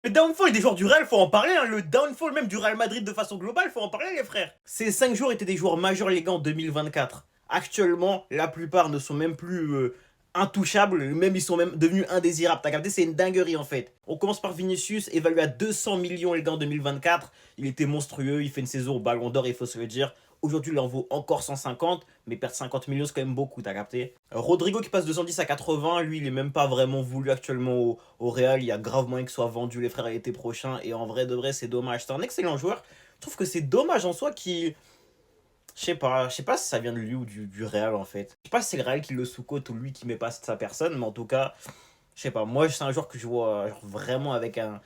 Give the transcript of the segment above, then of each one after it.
Le downfall des joueurs du Real, faut en parler, hein. Le downfall même du Real Madrid de façon globale, faut en parler, les frères. Ces 5 joueurs étaient des joueurs majeurs, les gars, en 2024. Actuellement, la plupart ne sont même plus intouchables, même ils sont même devenus indésirables. T'as capté, c'est une dinguerie en fait. On commence par Vinicius, évalué à 200 millions, les gars, en 2024. Il était monstrueux, il fait une saison au Ballon d'Or, il faut se le dire. Aujourd'hui, il en vaut encore 150, mais perdre 50 millions, c'est quand même beaucoup, t'as capté. Rodrigo qui passe de 110 à 80, lui, il est même pas vraiment voulu actuellement au Real. Il y a grave moyen qu'il soit vendu, les frères, à l'été prochain. Et en vrai de vrai, c'est dommage. C'est un excellent joueur. Je trouve que c'est dommage en soi qu'il. Je sais pas si ça vient de lui ou du Real en fait. Je sais pas si c'est le Real qui le sous-cote ou lui qui met pas sa personne, mais en tout cas, je sais pas. Moi, c'est un joueur que je vois genre, vraiment avec un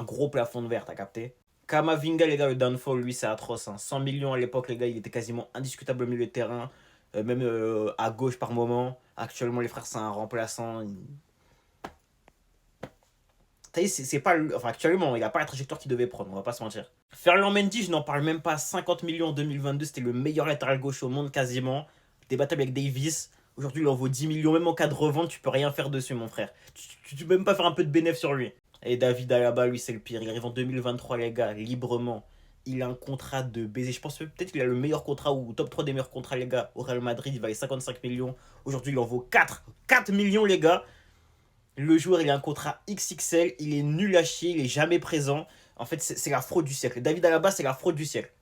gros plafond de verre, t'as capté? Kamavinga, les gars, le downfall, lui, c'est atroce, hein. 100 millions à l'époque, les gars, il était quasiment indiscutable au milieu de terrain, même à gauche par moment. Actuellement, les frères, c'est un remplaçant. T'as vu, c'est pas. Enfin, actuellement, il a pas la trajectoire qu'il devait prendre, on va pas se mentir. Ferland Mendy, je n'en parle même pas. 50 millions en 2022, c'était le meilleur latéral gauche au monde quasiment. Débattable avec Davis. Aujourd'hui, il en vaut 10 millions. Même en cas de revente, tu peux rien faire dessus, mon frère. Tu peux même pas faire un peu de bénéf sur lui. Et David Alaba, lui, c'est le pire. Il arrive en 2023, les gars, librement. Il a un contrat de baiser. Je pense peut-être qu'il a le meilleur contrat ou top 3 des meilleurs contrats, les gars. Au Real Madrid, il valait 55 millions. Aujourd'hui, il en vaut 4. 4 millions, les gars. Le joueur, il a un contrat XXL, il est nul à chier, il est jamais présent. En fait, c'est la fraude du siècle. David Alaba, c'est la fraude du siècle.